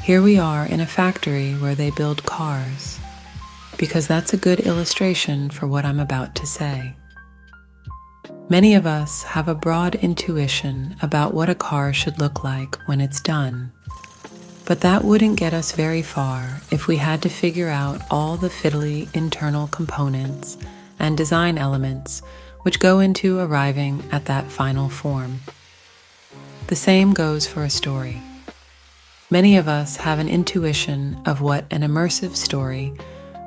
Here we are in a factory where they build cars, because that's a good illustration for what I'm about to say. Many of us have a broad intuition about what a car should look like when it's done, but that wouldn't get us very far if we had to figure out all the fiddly internal components and design elements which go into arriving at that final form. The same goes for a story. Many of us have an intuition of what an immersive story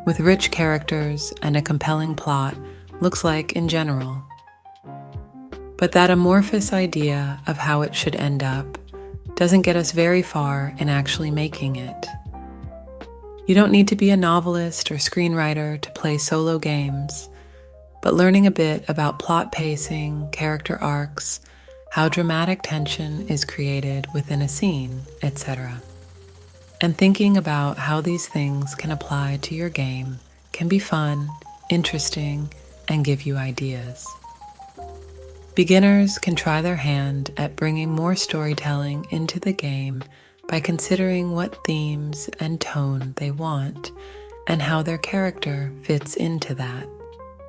with rich characters and a compelling plot looks like in general. But that amorphous idea of how it should end up doesn't get us very far in actually making it. You don't need to be a novelist or screenwriter to play solo games, but learning a bit about plot pacing, character arcs, how dramatic tension is created within a scene, etc. And thinking about how these things can apply to your game can be fun, interesting, and give you ideas. Beginners can try their hand at bringing more storytelling into the game by considering what themes and tone they want and how their character fits into that.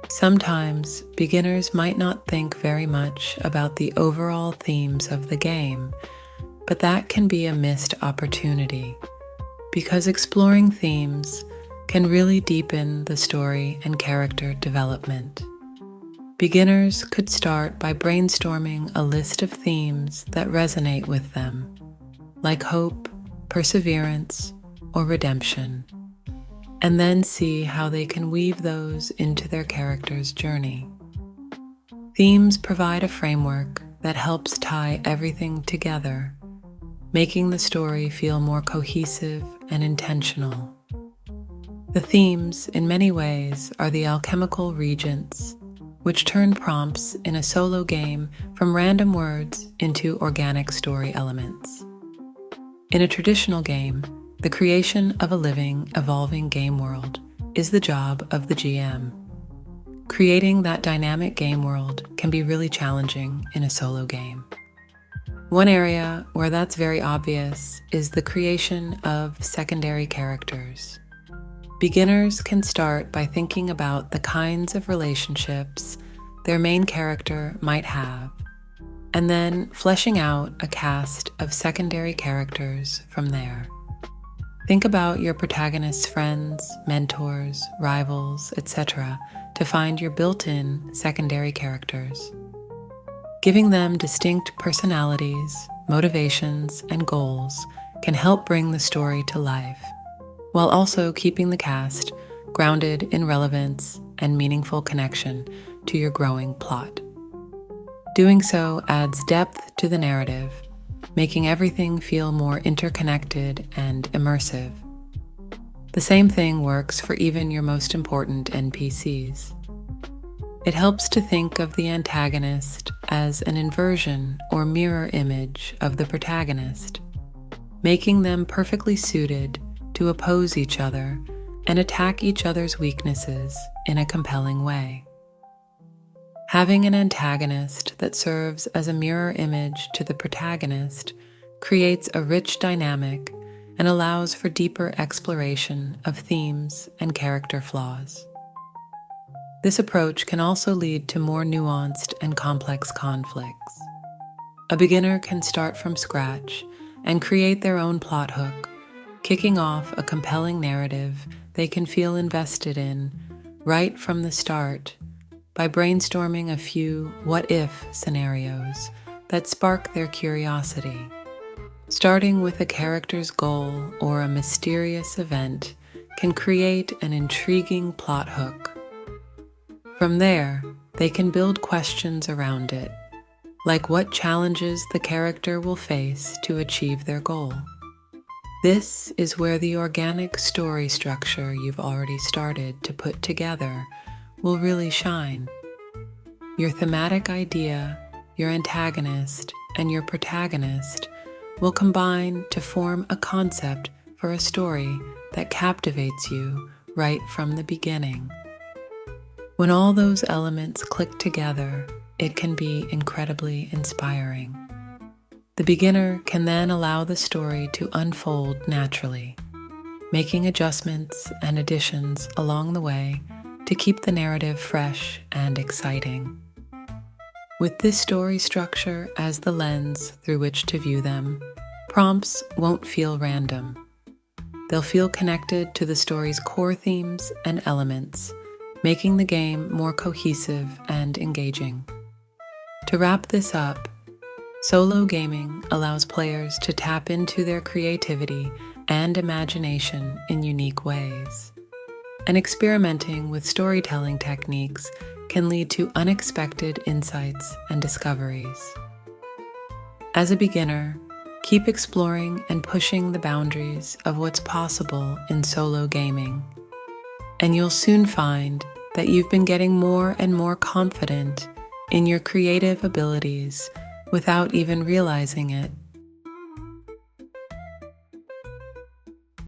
Sometimes beginners might not think very much about the overall themes of the game, but that can be a missed opportunity because exploring themes can really deepen the story and character development. Beginners could start by brainstorming a list of themes that resonate with them, like hope, perseverance, or redemption, and then see how they can weave those into their character's journey. Themes provide a framework that helps tie everything together, making the story feel more cohesive and intentional. The themes, in many ways, are the alchemical regents, which turn prompts in a solo game from random words into organic story elements. In a traditional game, the creation of a living, evolving game world is the job of the GM. Creating that dynamic game world can be really challenging in a solo game. One area where that's very obvious is the creation of secondary characters. Beginners can start by thinking about the kinds of relationships their main character might have, and then fleshing out a cast of secondary characters from there. Think about your protagonist's friends, mentors, rivals, etc. to find your built-in secondary characters. Giving them distinct personalities, motivations, and goals can help bring the story to life, while also keeping the cast grounded in relevance and meaningful connection to your growing plot. Doing so adds depth to the narrative, making everything feel more interconnected and immersive. The same thing works for even your most important NPCs. It helps to think of the antagonist as an inversion or mirror image of the protagonist, making them perfectly suited to oppose each other and attack each other's weaknesses in a compelling way. Having an antagonist that serves as a mirror image to the protagonist creates a rich dynamic and allows for deeper exploration of themes and character flaws. This approach can also lead to more nuanced and complex conflicts. A beginner can start from scratch and create their own plot hook, kicking off a compelling narrative they can feel invested in right from the start by brainstorming a few what-if scenarios that spark their curiosity. Starting with a character's goal or a mysterious event can create an intriguing plot hook. From there, they can build questions around it, like what challenges the character will face to achieve their goal. This is where the organic story structure you've already started to put together will really shine. Your thematic idea, your antagonist, and your protagonist will combine to form a concept for a story that captivates you right from the beginning. When all those elements click together, it can be incredibly inspiring. The beginner can then allow the story to unfold naturally, making adjustments and additions along the way to keep the narrative fresh and exciting. With this story structure as the lens through which to view them, prompts won't feel random. They'll feel connected to the story's core themes and elements, making the game more cohesive and engaging. To wrap this up, solo gaming allows players to tap into their creativity and imagination in unique ways. And experimenting with storytelling techniques can lead to unexpected insights and discoveries. As a beginner, keep exploring and pushing the boundaries of what's possible in solo gaming, and you'll soon find that you've been getting more and more confident in your creative abilities without even realizing it